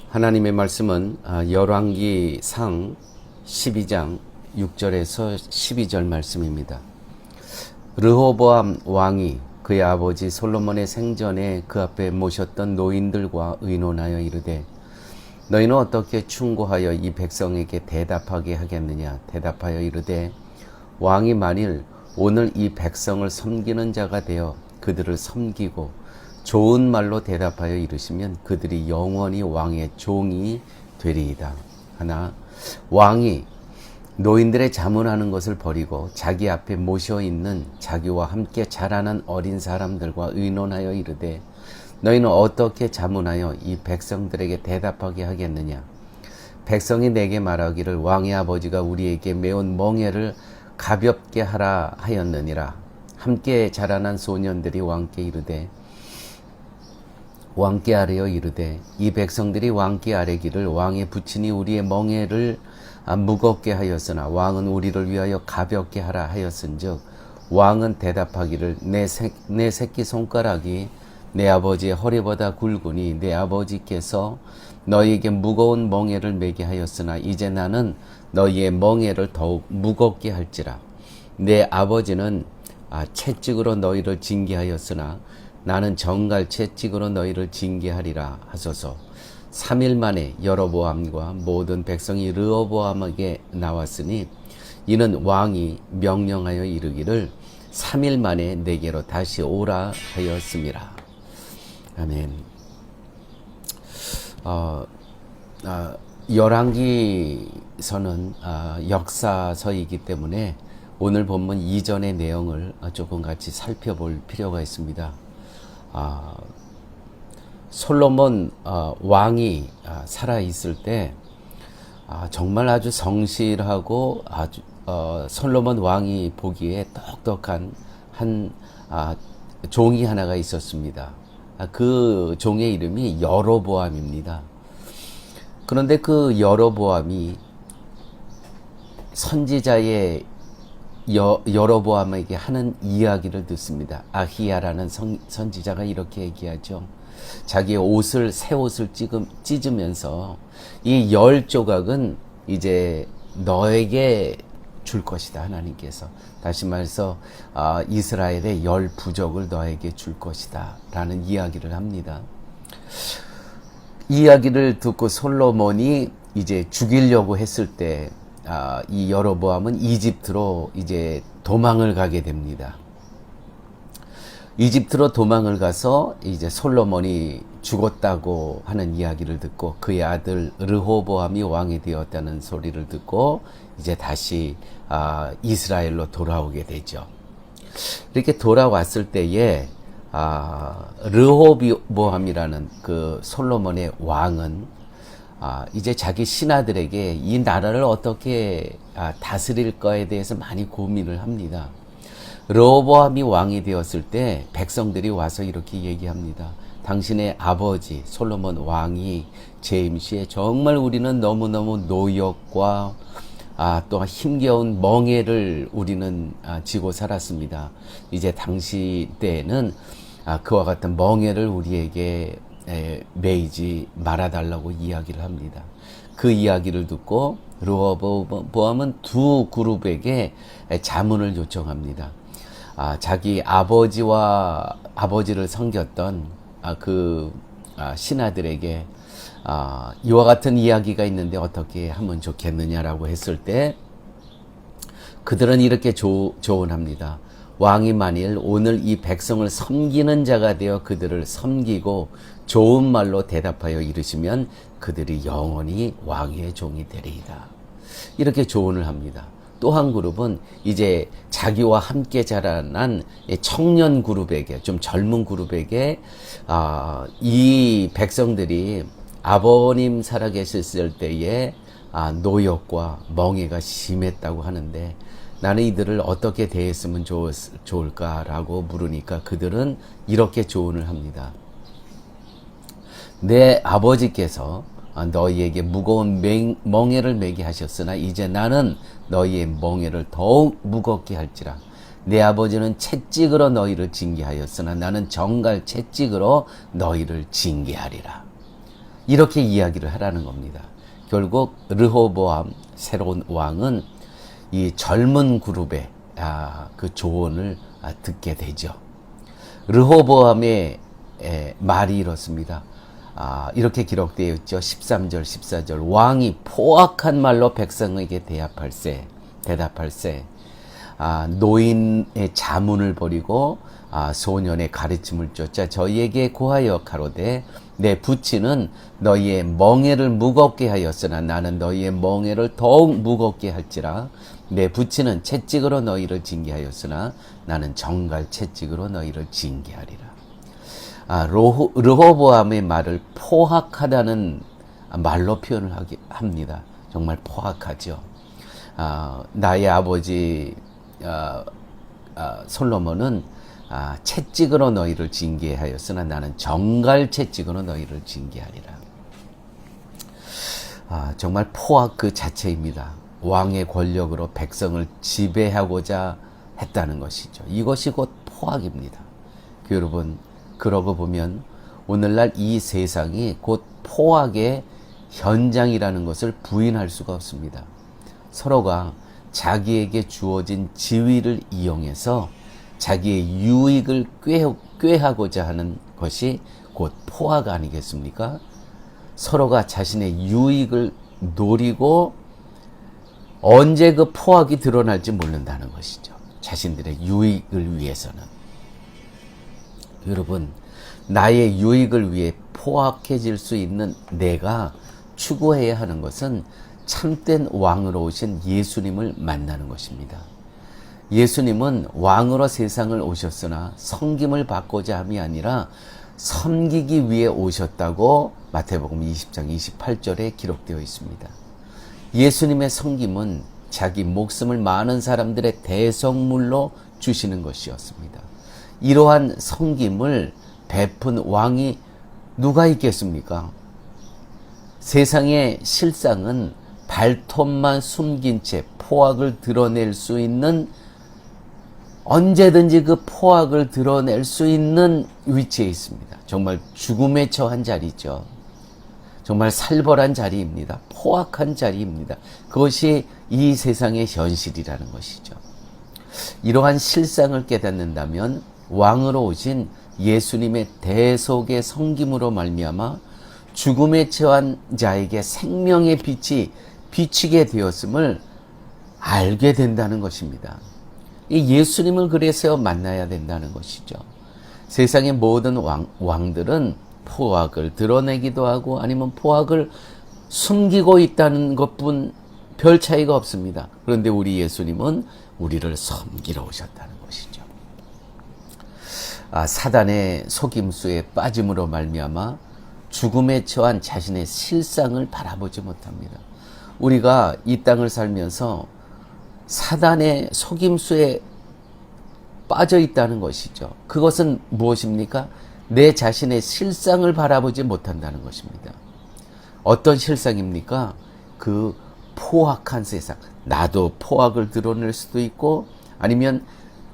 하나님의 말씀은 열왕기상 12장 6절에서 12절 말씀입니다. 르호보암 왕이 그의 아버지 솔로몬의 생전에 그 앞에 모셨던 노인들과 의논하여 이르되 너희는 어떻게 충고하여 이 백성에게 대답하게 하겠느냐. 대답하여 이르되 왕이 만일 오늘 이 백성을 섬기는 자가 되어 그들을 섬기고 좋은 말로 대답하여 이르시면 그들이 영원히 왕의 종이 되리이다. 하나 왕이 노인들의 자문하는 것을 버리고 자기 앞에 모셔 있는 자기와 함께 자라는 어린 사람들과 의논하여 이르되 너희는 어떻게 자문하여 이 백성들에게 대답하게 하겠느냐. 백성이 내게 말하기를 왕의 아버지가 우리에게 메온 멍에를 가볍게 하라 하였느니라. 함께 자라난 소년들이 왕께 이르되 왕께 아뢰어 이르되 이 백성들이 왕께 아뢰기를 왕의 부친이 우리의 멍에를 무겁게 하였으나 왕은 우리를 위하여 가볍게 하라 하였은즉 왕은 대답하기를 내 새끼 손가락이 내 아버지의 허리보다 굵으니 내 아버지께서 너희에게 무거운 멍에를 매게 하였으나 이제 나는 너희의 멍에를 더욱 무겁게 할지라. 내 아버지는 채찍으로 너희를 징계하였으나 나는 정갈 채찍으로 너희를 징계하리라 하소서. 3일 만에 여로보암과 모든 백성이 르호보암에게 나왔으니 이는 왕이 명령하여 이르기를 3일 만에 내게로 다시 오라 하였음이라. 아멘. 열왕기서는 역사서이기 때문에 오늘 본문 이전의 내용을 조금 같이 살펴볼 필요가 있습니다. 솔로몬 왕이 살아 있을 때 정말 아주 성실하고 아주 솔로몬 왕이 보기에 똑똑한 한 종이 하나가 있었습니다. 그 종의 이름이 여로보암입니다. 그런데 그 여로보암이 선지자의 여로보암에게 하는 이야기를 듣습니다. 아히야라는 선지자가 이렇게 얘기하죠. 자기의 옷을 새 옷을 찢으면서 이 10조각은 이제 너에게 줄 것이다. 하나님께서 다시 말해서 이스라엘의 10부족을 너에게 줄 것이다 라는 이야기를 합니다. 이야기를 듣고 솔로몬이 이제 죽이려고 했을 때 이 여로보암은 이집트로 이제 도망을 가게 됩니다. 이집트로 도망을 가서 이제 솔로몬이 죽었다고 하는 이야기를 듣고 그의 아들 르호보암이 왕이 되었다는 소리를 듣고 이제 다시 이스라엘로 돌아오게 되죠. 이렇게 돌아왔을 때에 르호보암이라는 그 솔로몬의 왕은 이제 자기 신하들에게 이 나라를 어떻게 다스릴까에 대해서 많이 고민을 합니다. 르호보암이 왕이 되었을 때 백성들이 와서 이렇게 얘기합니다. 당신의 아버지 솔로몬 왕이 재임 시에 정말 우리는 너무너무 노역과 또 힘겨운 멍에를 우리는 지고 살았습니다. 이제 당시 때에는 그와 같은 멍에를 우리에게 매이지 말아달라고 이야기를 합니다. 그 이야기를 듣고 르호보암은 두 그룹에게 자문을 요청합니다. 자기 아버지를 섬겼던 그 신하들에게 이와 같은 이야기가 있는데 어떻게 하면 좋겠느냐라고 했을 때 그들은 이렇게 조언합니다. 왕이 만일 오늘 이 백성을 섬기는 자가 되어 그들을 섬기고 좋은 말로 대답하여 이르시면 그들이 영원히 왕의 종이 되리이다. 이렇게 조언을 합니다. 또 한 그룹은 이제 자기와 함께 자라난 청년 그룹에게, 좀 젊은 그룹에게 이 백성들이 아버님 살아계셨을 때에 노역과 멍에가 심했다고 하는데 나는 이들을 어떻게 대했으면 좋을까라고 물으니까 그들은 이렇게 조언을 합니다. 내 아버지께서 너희에게 무거운 멍에를 매게 하셨으나 이제 나는 너희의 멍에를 더욱 무겁게 할지라. 내 아버지는 채찍으로 너희를 징계하였으나 나는 정갈 채찍으로 너희를 징계하리라. 이렇게 이야기를 하라는 겁니다. 결국 르호보암 새로운 왕은 이 젊은 그룹의 그 조언을 듣게 되죠. 르호보암의 말이 이렇습니다. 이렇게 기록되어 있죠. 13절 14절 왕이 포악한 말로 백성에게 대답할세 노인의 자문을 버리고 소년의 가르침을 쫓아 저희에게 고하여 가로되 내 부친은 너희의 멍에를 무겁게 하였으나 나는 너희의 멍에를 더욱 무겁게 할지라. 내 부친은 채찍으로 너희를 징계하였으나 나는 정갈 채찍으로 너희를 징계하리라. 르호보암의 말을 포악하다는 말로 표현을 합니다. 정말 포악하죠. 나의 아버지 솔로몬은 채찍으로 너희를 징계하였으나 나는 정갈 채찍으로 너희를 징계하리라. 정말 포악 그 자체입니다. 왕의 권력으로 백성을 지배하고자 했다는 것이죠. 이것이 곧 포악입니다. 여러분, 그러고 보면 오늘날 이 세상이 곧 포악의 현장이라는 것을 부인할 수가 없습니다. 서로가 자기에게 주어진 지위를 이용해서 자기의 유익을 꾀하고자 하는 것이 곧 포악 아니겠습니까? 서로가 자신의 유익을 노리고 언제 그 포악이 드러날지 모른다는 것이죠. 자신들의 유익을 위해서는. 여러분, 나의 유익을 위해 포악해질 수 있는 내가 추구해야 하는 것은 참된 왕으로 오신 예수님을 만나는 것입니다. 예수님은 왕으로 세상을 오셨으나 섬김을 받고자 함이 아니라 섬기기 위해 오셨다고 마태복음 20장 28절에 기록되어 있습니다. 예수님의 섬김은 자기 목숨을 많은 사람들의 대성물로 주시는 것이었습니다. 이러한 섬김을 베푼 왕이 누가 있겠습니까? 세상의 실상은 발톱만 숨긴 채 포악을 드러낼 수 있는, 언제든지 그 포악을 드러낼 수 있는 위치에 있습니다. 정말 죽음에 처한 자리죠. 정말 살벌한 자리입니다. 포악한 자리입니다. 그것이 이 세상의 현실이라는 것이죠. 이러한 실상을 깨닫는다면 왕으로 오신 예수님의 대속의 섬김으로 말미암아 죽음에 처한 자에게 생명의 빛이 비치게 되었음을 알게 된다는 것입니다. 이 예수님을 그래서 만나야 된다는 것이죠. 세상의 모든 왕들은 포악을 드러내기도 하고 아니면 포악을 숨기고 있다는 것뿐 별 차이가 없습니다. 그런데 우리 예수님은 우리를 섬기러 오셨다는 것이죠. 사단의 속임수에 빠짐으로 말미암아 죽음에 처한 자신의 실상을 바라보지 못합니다. 우리가 이 땅을 살면서 사단의 속임수에 빠져 있다는 것이죠. 그것은 무엇입니까? 내 자신의 실상을 바라보지 못한다는 것입니다. 어떤 실상입니까? 그 포악한 세상. 나도 포악을 드러낼 수도 있고 아니면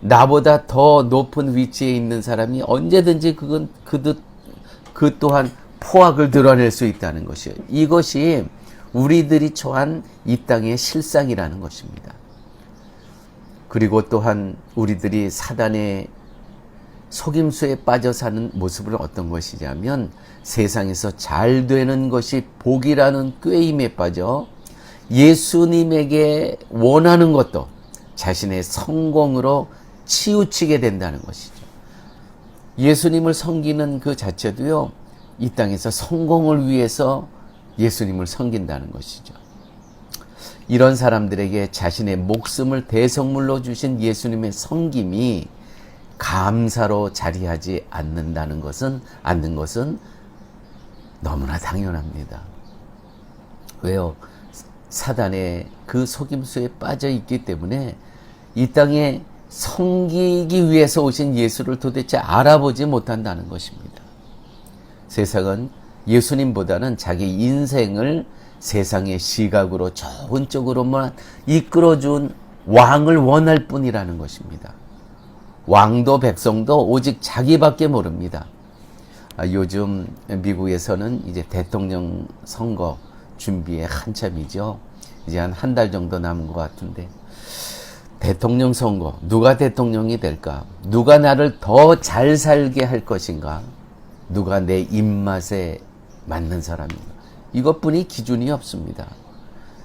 나보다 더 높은 위치에 있는 사람이 언제든지 그 또한 포악을 드러낼 수 있다는 것이에요. 이것이 우리들이 처한 이 땅의 실상이라는 것입니다. 그리고 또한 우리들이 사단의 속임수에 빠져 사는 모습은 어떤 것이냐면 세상에서 잘 되는 것이 복이라는 꾀임에 빠져 예수님에게 원하는 것도 자신의 성공으로 치우치게 된다는 것이죠. 예수님을 섬기는 그 자체도요, 이 땅에서 성공을 위해서 예수님을 섬긴다는 것이죠. 이런 사람들에게 자신의 목숨을 대성물로 주신 예수님의 섬김이 감사로 자리하지 않는 것은 너무나 당연합니다. 왜요? 사단의 그 속임수에 빠져 있기 때문에 이 땅에 섬기기 위해서 오신 예수를 도대체 알아보지 못한다는 것입니다. 세상은 예수님보다는 자기 인생을 세상의 시각으로 좋은 쪽으로만 이끌어준 왕을 원할 뿐이라는 것입니다. 왕도 백성도 오직 자기밖에 모릅니다. 요즘 미국에서는 이제 대통령 선거 준비에 한참이죠. 이제 한 달 정도 남은 것 같은데, 대통령 선거, 누가 대통령이 될까? 누가 나를 더 잘 살게 할 것인가? 누가 내 입맛에 맞는 사람인가? 이것뿐이 기준이 없습니다.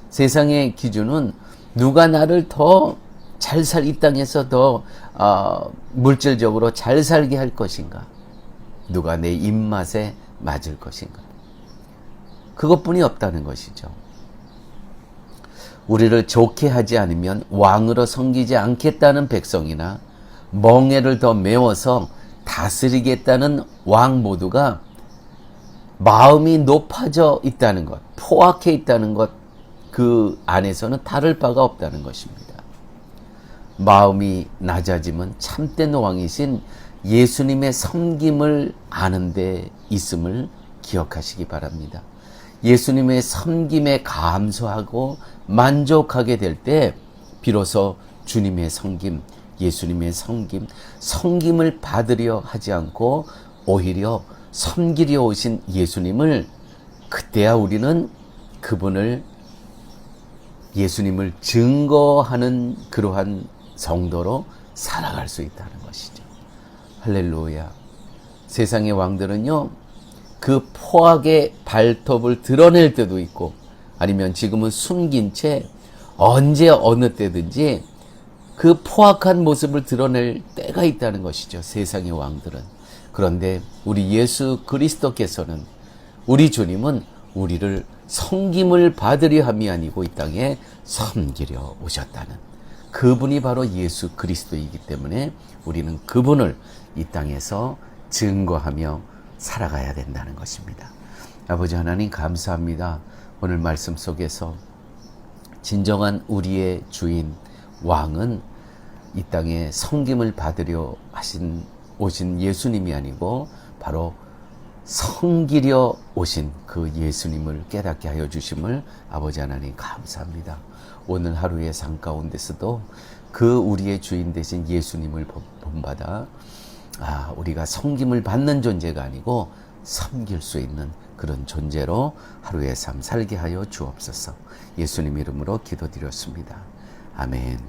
세상의 기준은 누가 나를 더 이 땅에서 더 물질적으로 잘 살게 할 것인가? 누가 내 입맛에 맞을 것인가? 그것뿐이 없다는 것이죠. 우리를 좋게 하지 않으면 왕으로 섬기지 않겠다는 백성이나 멍에를 더 메워서 다스리겠다는 왕 모두가 마음이 높아져 있다는 것, 포악해 있다는 것, 그 안에서는 다를 바가 없다는 것입니다. 마음이 낮아지면 참된 왕이신 예수님의 섬김을 아는 데 있음을 기억하시기 바랍니다. 예수님의 섬김에 감사하고 만족하게 될 때 비로소 주님의 섬김, 예수님의 섬김을 받으려 하지 않고 오히려 섬기려 오신 예수님을, 그때야 우리는 그분을, 예수님을 증거하는 그러한 성도로 살아갈 수 있다는 것이죠. 할렐루야. 세상의 왕들은요, 그 포악의 발톱을 드러낼 때도 있고, 아니면 지금은 숨긴 채 언제 어느 때든지 그 포악한 모습을 드러낼 때가 있다는 것이죠. 세상의 왕들은. 그런데 우리 예수 그리스도께서는, 우리 주님은 우리를 섬김을 받으려 함이 아니고 이 땅에 섬기려 오셨다는, 그분이 바로 예수 그리스도이기 때문에 우리는 그분을 이 땅에서 증거하며 살아가야 된다는 것입니다. 아버지 하나님 감사합니다. 오늘 말씀 속에서 진정한 우리의 주인 왕은 이 땅에 섬김을 받으려 오신 예수님이 아니고 바로 섬기려 오신 그 예수님을 깨닫게 하여 주심을 아버지 하나님 감사합니다. 오늘 하루의 삶 가운데서도 그 우리의 주인 되신 예수님을 본받아 우리가 섬김을 받는 존재가 아니고 섬길 수 있는 그런 존재로 하루의 삶 살게 하여 주옵소서. 예수님 이름으로 기도드렸습니다. 아멘.